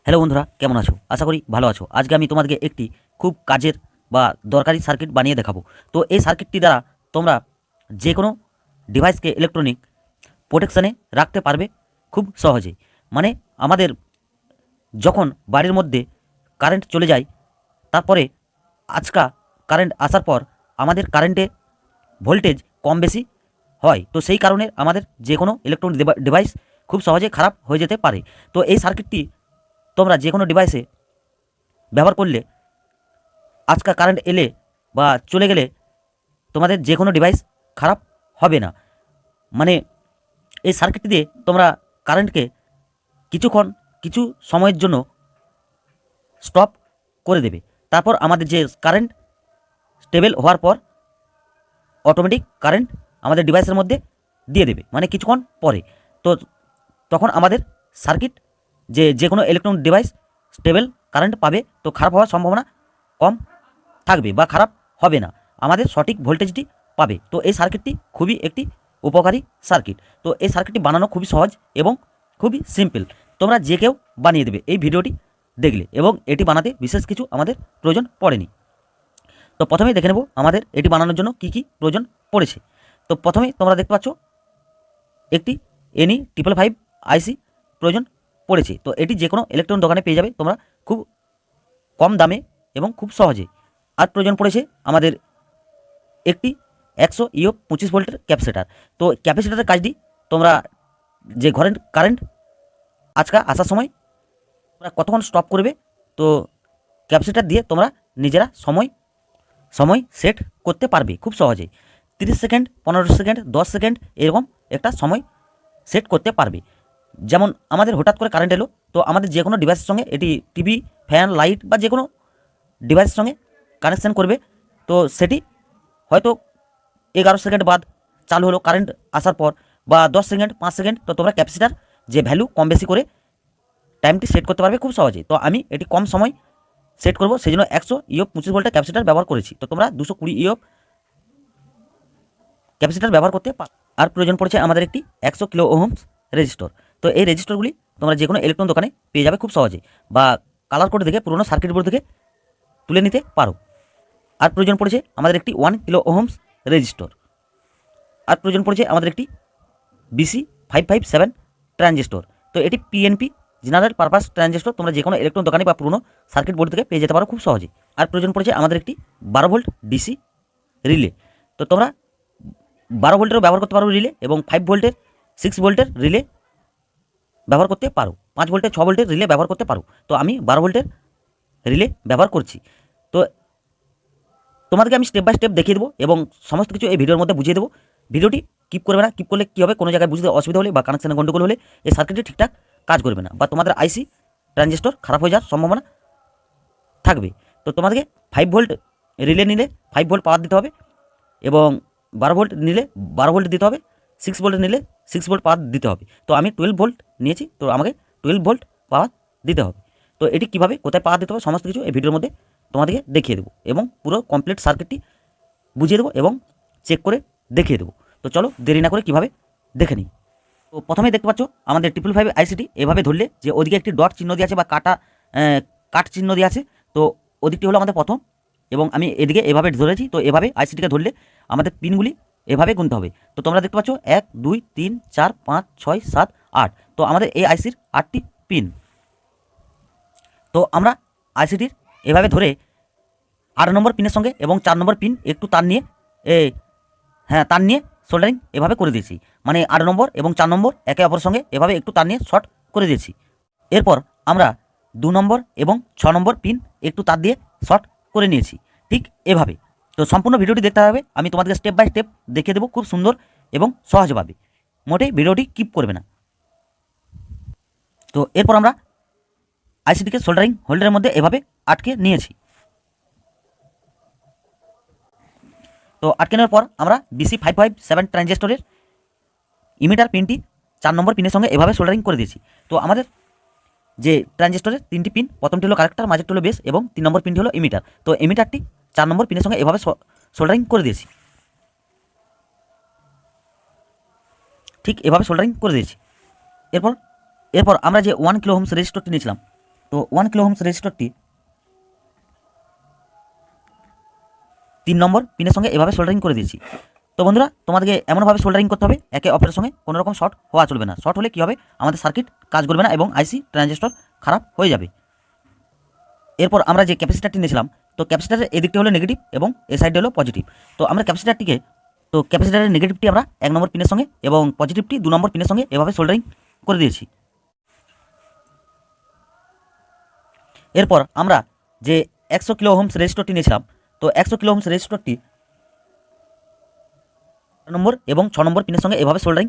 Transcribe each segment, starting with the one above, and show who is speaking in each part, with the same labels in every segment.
Speaker 1: Hello বন্ধুরা, কেমন আছো? আশা করি ভালো আছো। আজকে আমি তোমাদেরকে একটি খুব কাজের বা দরকারি সার্কিট বানিয়ে দেখাবো। তো এই সার্কিটটি দ্বারা তোমরা যে কোনো ডিভাইসকে ইলেকট্রনিক প্রোটেকশানে রাখতে পারবে খুব সহজেই। মানে আমাদের যখন বাড়ির মধ্যে কারেন্ট চলে যায়, তারপরে কারেন্ট আসার পর আমাদের কারেন্টে ভোল্টেজ কম বেশি হয়। তো সেই কারণে আমাদের যে কোনো ইলেকট্রনিক ডিভাইস খুব সহজে খারাপ হয়ে যেতে পারে। তো এই সার্কিটটি তোমরা যে কোনো ডিভাইসে ব্যবহার করলে কারেন্ট এলে বা চলে গেলে তোমাদের যে কোনো ডিভাইস খারাপ হবে না। মানে এই সার্কিটটি দিয়ে তোমরা কারেন্টকে কিছু সময়ের জন্য স্টপ করে দেবে। তারপর আমাদের যে কারেন্ট স্টেবল হওয়ার পর অটোমেটিক কারেন্ট আমাদের ডিভাইসের মধ্যে দিয়ে দেবে, মানে কিছুক্ষণ পরে। তো তখন আমাদের সার্কিট যে কোনো ইলেকট্রনিক ডিভাইস স্টেবল কারেন্ট পাবে। তো খারাপ হওয়ার সম্ভাবনা কম থাকবে বা খারাপ হবে না, আমাদের সঠিক ভোল্টেজটি পাবে। তো এই সার্কিটটি খুবই একটি উপকারী সার্কিট। তো এই সার্কিটটি বানানো খুবই সহজ এবং খুবই সিম্পল। তোমরা যে কেউ বানিয়ে দেবে এই ভিডিওটি দেখলে, এবং এটি বানাতে বিশেষ কিছু আমাদের প্রয়োজন পড়েনি। তো প্রথমেই দেখে নেব আমাদের এটি বানানোর জন্য কি কি প্রয়োজন পড়েছে। তো প্রথমেই তোমরা দেখতে পাচ্ছ একটি NE555 আইসি প্রয়োজন পড়েছে। তো এটি যে কোনো ইলেকট্রনিক দোকানে পেয়ে যাবে তোমরা খুব কম দামে এবং খুব সহজে। আর প্রয়োজন পড়েছে আমাদের একটি 100 ইও 25 ভোল্টের ক্যাপাসিটার। তো ক্যাপাসিটারের কাজটি তোমরা যে ঘরের কারেন্ট আসার সময় তোমরা কতক্ষণ স্টপ করবে, তো ক্যাপাসিটার দিয়ে তোমরা নিজেরা সময় সেট করতে পারবে খুব সহজেই। 30 সেকেন্ড, 15 সেকেন্ড, 10 সেকেন্ড এরকম একটা সময় সেট করতে পারবে। যেমন আমাদের হঠাৎ করে কারেন্ট এলো, তো আমাদের যে কোনো ডিভাইসের সঙ্গে এটি টিভি, ফ্যান, লাইট বা যে কোনো ডিভাইসের সঙ্গে কানেকশান করবে। তো সেটি হয়তো 11 সেকেন্ড বাদ চালু হলো কারেন্ট আসার পর, বা 10 সেকেন্ড, 5 সেকেন্ড। তো তোমরা ক্যাপাসিটার যে ভ্যালু কম বেশি করে টাইমটি সেট করতে পারবে খুব সহজে। তো আমি এটি কম সময় সেট করব, সেই জন্য 100 ইও 25 ভোল্টের ক্যাপাসিটার ব্যবহার করেছি। তো তোমরা 220 ইও ক্যাপাসিটার ব্যবহার করতে পারো। আর প্রয়োজন পড়েছে আমাদের একটি 100 কিলো ওহমস রেজিস্টর। তো এই রেজিস্টরগুলি তোমরা যে কোনো ইলেকট্রনিক দোকানে পেয়ে যাবে খুব সহজে, বা কালার কোড থেকে পুরোনো সার্কিট বোর্ড থেকে তুলে নিতে পারো। আর প্রয়োজন পড়েছে আমাদের একটি 1 কিলো ওহমস রেজিস্টর। আর প্রয়োজন পড়েছে আমাদের একটি BC557 ট্রানজিস্টর। তো এটি PNP জেনারেল পারপাস ট্রানজিস্টর। তোমরা যে কোনো ইলেকট্রনিক দোকানে বা পুরোনো সার্কিট বোর্ড থেকে পেয়ে যেতে পারো খুব সহজে। আর প্রয়োজন পড়েছে আমাদের একটি 12 ভোল্ট DC রিলে। তো তোমরা 12 ভোল্টেরও ব্যবহার করতে পারো রিলে, এবং 5 ভোল্টের 6 ভোল্টের রিলে ব্যবহার করতে পারো, 5 ভোল্টের 6 ভোল্টের রিলে ব্যবহার করতে পারো। তো আমি 12 ভোল্টের রিলে ব্যবহার করছি। তো তোমাদেরকে আমি স্টেপ বাই স্টেপ দেখিয়ে দেবো এবং সমস্ত কিছু এই ভিডিওর মধ্যে বুঝিয়ে দেবো। ভিডিওটি কিপ করবে না, কিপ করলে কী হবে, কোনো জায়গায় বুঝতে অসুবিধা হলে বা কানেকশানে গন্ডগোল হলে এই সার্কিটটি ঠিকঠাক কাজ করবে না, বা তোমাদের আইসি ট্রানজিস্টর খারাপ হয়ে যাওয়ার সম্ভাবনা থাকবে। তো তোমাদেরকে 5 ভোল্ট রিলে নিলে 5 ভোল্ট পাওয়ার দিতে হবে, এবং 12 ভোল্ট নিলে 12 ভোল্ট দিতে হবে, 6 ভোল্ট নিলে 6 ভোল্ট পাওয়ার দিতে হবে। তো আমি 12 ভোল্ট নিয়েছি, তো আমাকে 12 ভোল্ট পাওয়ার দিতে হবে। তো এটি কীভাবে কোথায় পাওয়ার দিতে হবে সমস্ত কিছু এই ভিডিওর মধ্যে তোমাদেরকে দেখিয়ে দেবো, এবং পুরো কমপ্লিট সার্কিটটি বুঝিয়ে দেবো এবং চেক করে দেখিয়ে দেবো। তো চলো দেরি না করে কীভাবে দেখে নিই। তো প্রথমেই দেখতে পাচ্ছ আমাদের 555 আইসিটি এভাবে ধরলে যে ওদিকে একটি ডট চিহ্ন দিয়ে আছে বা কাট চিহ্ন দিয়ে আছে, তো ওদিকটি হলো আমাদের প্রথম, এবং আমি এদিকে এভাবে ধরেছি। তো এভাবে আইসিটিকে ধরলে আমাদের পিনগুলি এভাবে গুনতে হবে। তো তোমরা দেখতে পাচ্ছ 1 2 3 4 5 6 7 8। তো আমাদের এই আইসির 8টি পিন। তো আমরা আইসিটির এভাবে ধরে 8 নম্বর পিনের সঙ্গে এবং 4 নম্বর পিন একটু তার নিয়ে তার নিয়ে সোল্ডারিং এভাবে করে দিয়েছি। মানে 8 নম্বর এবং 4 নম্বর একে অপরের সঙ্গে এভাবে একটু তার নিয়ে শর্ট করে দিয়েছি। এরপর আমরা 2 নম্বর এবং 6 নম্বর পিন একটু তার দিয়ে শর্ট করে নিয়েছি, ঠিক এভাবে। তো সম্পূর্ণ ভিডিওটি দেখতে হবে, আমি তোমাদেরকে স্টেপ বাই স্টেপ দেখিয়ে দেবো খুব সুন্দর এবং সহজভাবে। মোটেই ভিডিওটি কিপ করবে না। তো এরপর আমরা আইসিটিকে সোল্ডারিং হোল্ডারের মধ্যে এভাবে আটকে নিয়েছি। তো আটকে নেওয়ার পর আমরা BC557 ট্রানজিস্টরের ইমিটার পিনটি 4 নম্বর পিনের সঙ্গে এভাবে সোল্ডারিং করে দিয়েছি। তো আমাদের যে ট্রানজিস্টরের 3টি পিন, প্রথমটি হলো কালেক্টর, মাঝেরটি হলো বেস, এবং 3 নম্বর পিনটি হলো ইমিটার। তো ইমিটারটি 4 নম্বর পিনের সঙ্গে এভাবে সোল্ডারিং করে দিয়েছি, ঠিক এভাবে সোল্ডারিং করে দিয়েছি। এরপর আমরা যে 1 কিলো ওহমস রেজিস্টরটি নিয়েছিলাম, তো 1 কিলো ওহমস রেজিস্টরটি 3 নম্বর পিনের সঙ্গে এভাবে সোল্ডারিং করে দিয়েছি। তো বন্ধুরা, তোমাদেরকে এমনভাবে সোল্ডারিং করতে হবে একে অপরের সঙ্গে কোনো রকম শর্ট হওয়া চলবে না। শর্ট হলে কী হবে, আমাদের সার্কিট কাজ করবে না এবং আইসি ট্রানজিস্টর খারাপ হয়ে যাবে। এরপর আমরা যে ক্যাপাসিটারটি নিয়েছিলাম, তো ক্যাপাসিটারের এদিকটি হলো নেগেটিভ এবং এ সাইডে হলো পজিটিভ। তো আমরা ক্যাপাসিটারের নেগেটিভটি আমরা 1 নম্বর পিনের সঙ্গে এবং পজিটিভটি 2 নম্বর পিনের সঙ্গে এভাবে সোল্ডারিং করে দিয়েছি। এরপর আমরা যে 100 কিলো ওহমস রেজিস্টরটি নিয়েছিলাম, তো 100 কিলো ওহমস রেজিস্টরটি 4 নম্বর এবং 6 নম্বর পিনের সঙ্গে এভাবে সোল্ডারিং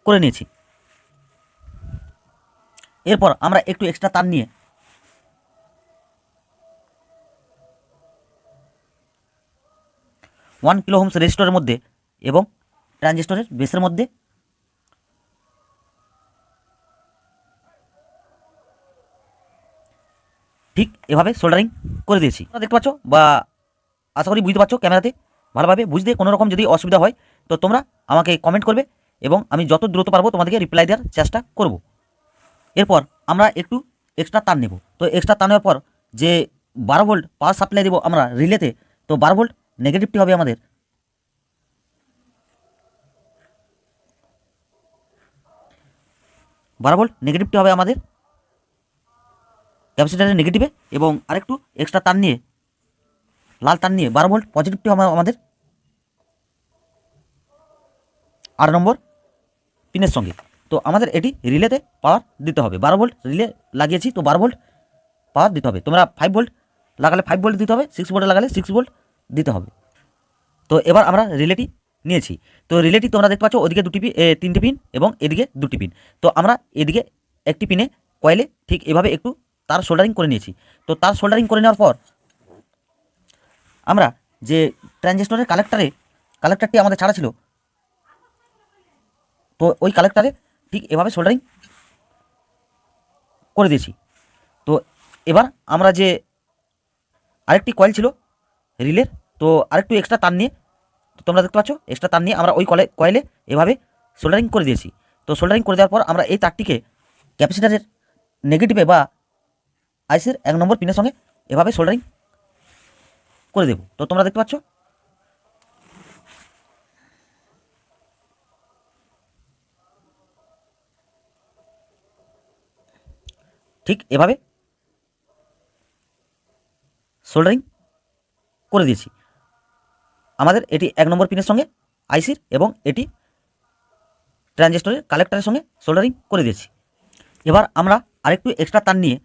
Speaker 1: করে নিয়েছি। এরপর আমরা একটু এক্সট্রা তার নিয়ে 1 কিলো ওহমস রেজিস্টরের মধ্যে এবং ট্রানজিস্টরের বেসের মধ্যে ঠিক এভাবে সোল্ডারিং করে দিয়েছি। তোমরা দেখতে পাচ্ছ বা আশা করি বুঝতে পারছো ক্যামেরাতে ভালোভাবে। বুঝতে কোনো রকম যদি অসুবিধা হয় তো তোমরা আমাকে কমেন্ট করবে এবং আমি যত দ্রুত পারবো তোমাদেরকে রিপ্লাই দেওয়ার চেষ্টা করব। এরপর আমরা একটু এক্সট্রা তার নেব। তো এক্সট্রা তার নেওয়ার পর যে 12 ভোল্ট পাওয়ার সাপ্লাই দেবো আমরা রিলেতে, তো 12 ভোল্ট নেগেটিভটি হবে আমাদের 12 ভোল্ট নেগেটিভটি হবে আমাদের ক্যাপাসিটারের নেগেটিভে, এবং আরেকটু এক্সট্রা তার নিয়ে লাল তার নিয়ে 12 ভোল্ট পজিটিভটি হবে আমাদের 8 নম্বর পিনের সঙ্গে। তো আমাদের এটি রিলেতে পাওয়ার দিতে হবে। 12 ভোল্ট রিলে লাগিয়েছি, তো 12 ভোল্ট পাওয়ার দিতে হবে। তোমরা 5 ভোল্ট লাগালে 5 ভোল্ট দিতে হবে, 6 ভোল্ট লাগালে 6 ভোল্ট দিতে হবে। তো এবার আমরা রিলেটি নিয়েছি। তো রিলেটি তোমরা দেখতে পাচ্ছ ওদিকে 3টে পিন এবং এদিকে 2টি পিন। তো আমরা এদিকে একটি পিনে কয়েলে ঠিক এভাবে একটু তার সোল্ডারিং করে নিয়েছি। তো তার সোল্ডারিং করে নেওয়ার পর আমরা যে ট্রানজিস্টরের কালেক্টরটি আমাদের ছাড়া ছিল, তো ওই কালেক্টরে ঠিক এভাবে সোল্ডারিং করে দিয়েছি। তো এবার আমরা যে আরেকটি কয়েল ছিল রিলের, তো আরেকটু এক্সট্রা তার নিয়ে, তোমরা দেখতে পাচ্ছ এক্সট্রা তার নিয়ে আমরা ওই কয়েলে এভাবে সোল্ডারিং করে দিয়েছি। তো সোল্ডারিং করে দেওয়ার পর আমরা এই তারটিকে ক্যাপাসিটারের নেগেটিভে বা আইসির 1 নম্বর পিনের সঙ্গে এভাবে সোল্ডারিং করে দেব। তো তোমরা দেখতে পাচ্ছ ঠিক এভাবে সোল্ডারিং করে দিয়েছি। আমাদের এটি 1 নম্বর পিনের সঙ্গে আইসির এবং এটি ট্রানজিস্টরের কালেক্টরের সঙ্গে সোল্ডারিং করে দিয়েছি। এবার আমরা আরেকটু এক্সট্রা তার নিয়ে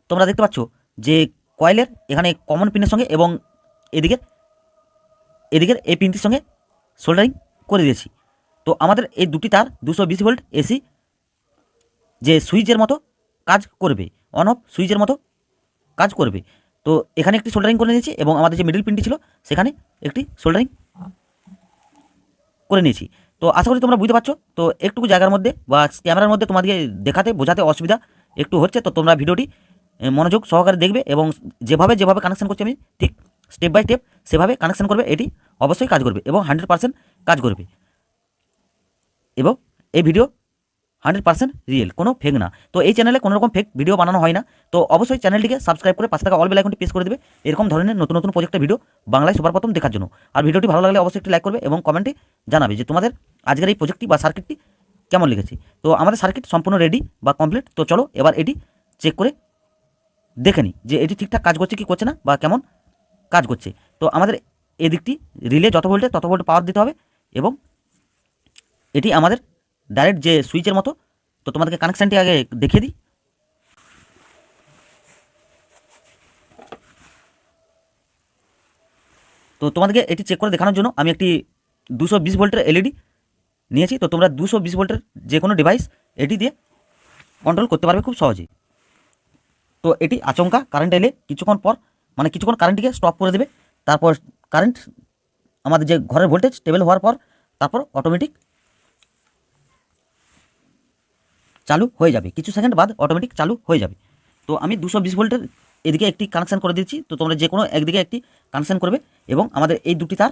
Speaker 1: তোমরা দেখতে পাচ্ছ যে কয়েলের এখানে কমন পিনের সঙ্গে এবং এদিকের এই পিনটির সঙ্গে সোল্ডারিং করে দিয়েছি। তো আমাদের এই দুটি তার 220 ভোল্ট এসি যে সুইচের মতো কাজ করবে, অন অফ সুইচের মতো কাজ করবে। তো এখানে একটি সোল্ডারিং করে নিয়েছি এবং আমাদের যে মিডল পিনটি ছিল সেখানে একটি সোল্ডারিং করে নিয়েছি। তো আশা করি তোমরা বুঝতে পারছো। তো একটু জায়গার মধ্যে বা ক্যামেরার মধ্যে তোমাদেরকে দেখাতে বোঝাতে অসুবিধা একটু হচ্ছে, তো তোমরা ভিডিওটি মনোযোগ সহকারে দেখবে এবং যেভাবে কানেকশন করছি আমি ঠিক স্টেপ বাই স্টেপ সেভাবে কানেকশন করবে। এটি অবশ্যই কাজ করবে এবং 100% কাজ করবে। এবং এই ভিডিও 100% রিয়েল, কোনো ফেক না। তো এই চ্যানেলে কোনো রকম ফেক ভিডিও বানানো হয় না। তো অবশ্যই চ্যানেলটিকে সাবস্ক্রাইব করে পাশে থাকা অল বেল আইকনটি প্রেস করে দেবে এরকম ধরনের নতুন নতুন প্রজেক্টের ভিডিও বাংলায় সবার প্রথম দেখার জন্য। আর ভিডিওটি ভালো লাগলে অবশ্যই একটি লাইক করবে এবং কমেন্টে জানাবে যে তোমাদের আজকের এই প্রজেক্টটি বা সার্কিটটি কেমন লেগেছে। তো আমাদের সার্কিট সম্পূর্ণ রেডি বা কমপ্লিট। তো চলো এবার এটি চেক করে দেখে নিই যে এটি ঠিকঠাক কাজ করছে কি করছে না বা কেমন কাজ করছে। তো আমাদের এদিকটি রিলে যত ভোল্টে তত ভোল্ট পাওয়ার দিতে হবে এবং এটি আমাদের ডাইরেক্ট যে সুইচের মতো। তো তোমাদেরকে কানেকশানটি আগে দেখিয়ে দিই। তো তোমাদেরকে এটি চেক করে দেখানোর জন্য আমি একটি 220 ভোল্টের এলইডি নিয়েছি। তো তোমরা 220 ভোল্টের যে কোনো ডিভাইস এটি দিয়ে কন্ট্রোল করতে পারবে খুব সহজেই। তো এটি আচমকা কারেন্ট এলে কিছুক্ষণ পর কিছুক্ষণ কারেন্টটিকে স্টপ করে দেবে। তারপর কারেন্ট আমাদের যে ঘরের ভোল্টেজ স্টেবল হওয়ার পর তারপর অটোমেটিক চালু হয়ে যাবে, কিছু সেকেন্ড বাদ অটোমেটিক চালু হয়ে যাবে। তো আমি 220 ভোল্টের এদিকে একটি কানেকশান করে দিচ্ছি। তো তোমরা যে কোনো একদিকে একটি কানেকশান করবে এবং আমাদের এই দুটি তার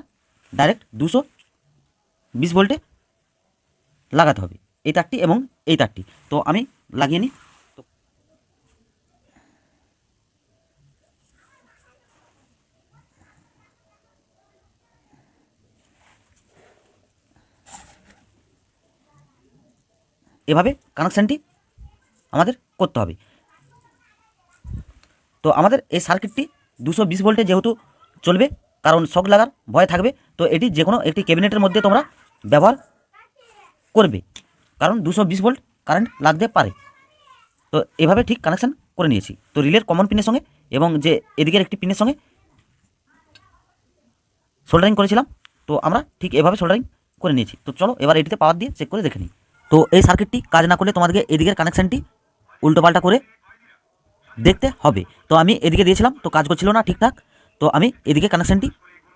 Speaker 1: ডাইরেক্ট 220 ভোল্টে লাগাতে হবে, এই তারটি এবং এই তারটি। তো আমি লাগিয়ে নিই। এভাবে কানেকশানটি আমাদের করতে হবে। তো আমাদের এই সার্কিটটি 220 ভোল্টে যেহেতু চলবে, কারণ শক লাগার ভয় থাকবে, তো এটি যে কোনো একটি ক্যাবিনেটের মধ্যে তোমরা ব্যবহার করবে, কারণ 220 ভোল্ট কারেন্ট লাগতে পারে। তো এভাবে ঠিক কানেকশান করে নিয়েছি। তো রিলের কমন পিনের সঙ্গে এবং যে এদিকের একটি পিনের সঙ্গে সোল্ডারিং করেছিলাম, তো আমরা ঠিক এভাবে সোল্ডারিং করে নিয়েছি। তো চলো এবার এটিতে পাওয়ার দিয়ে চেক করে দেখে নিই। তো এই সার্কিটটি কাজ না করলে তোমাদেরকে এদিকের কানেকশানটি উল্টোপাল্টা করে দেখতে হবে। তো আমি এদিকে দিয়েছিলাম, তো কাজ করছিল না ঠিকঠাক, তো আমি এদিকে কানেকশানটি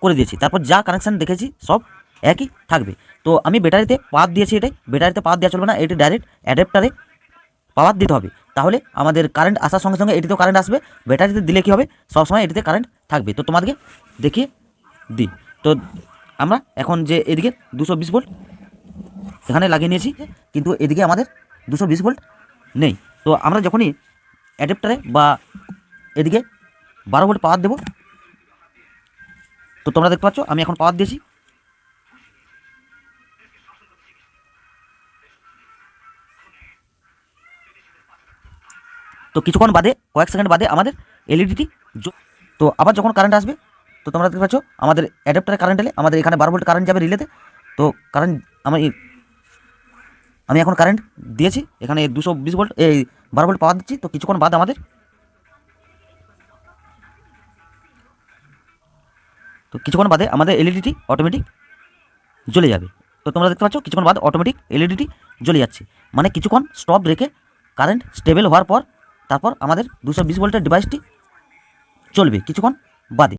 Speaker 1: করে দিয়েছি। তারপর যা কানেকশান দেখেছি সব একই থাকবে। তো আমি ব্যাটারিতে পাওয়ার দিয়েছি, এটাই ব্যাটারিতে পাওয়ার দেওয়া চলবে না, এটি ডাইরেক্ট অ্যাডাপ্টারে পাওয়ার দিতে হবে। তাহলে আমাদের কারেন্ট আসার সঙ্গে সঙ্গে এটিতেও কারেন্ট আসবে। ব্যাটারিতে দিলে কী হবে, সবসময় এটিতে কারেন্ট থাকবে। তো তোমাদেরকে দেখিয়ে দিই। তো আমরা এখন যে এদিকে 220 ভোল্ট এখানে লাগিয়ে নিয়েছি, কিন্তু এদিকে আমাদের 220 ভোল্ট নেই। তো আমরা যখনই অ্যাডাপ্টারে বা এদিকে 12 ভোল্ট পাওয়ার দেবো, তো তোমরা দেখতে পাচ্ছ আমি এখন পাওয়ার দিয়েছি। তো কিছুক্ষণ বাদে, কয়েক সেকেন্ড বাদে আমাদের এলইডিটি, তো আবার যখন কারেন্ট আসবে, তো তোমরা দেখতে পাচ্ছ আমাদের অ্যাডাপ্টারে কারেন্ট এলে আমাদের এখানে 12 ভোল্ট কারেন্ট যাবে রিলেতে। তো কারেন্ট আমি এখন কারেন্ট দিয়েছি, এখানে 220 ভোল্ট এই 12 ভোল্ট পাওয়ার দিচ্ছি। তো কিছুক্ষণ বাদ আমাদের, তো কিছুক্ষণ বাদে আমাদের এলইডিটি অটোমেটিক জ্বলে যাবে। তো তোমরা দেখতে পাচ্ছ কিছুক্ষণ বাদ অটোমেটিক এলইডিটি জ্বলে যাচ্ছে, মানে কিছুক্ষণ স্টপ রেখে কারেন্ট স্টেবল হওয়ার পর তারপর আমাদের 220 ভোল্টের ডিভাইসটি চলবে কিছুক্ষণ বাদে।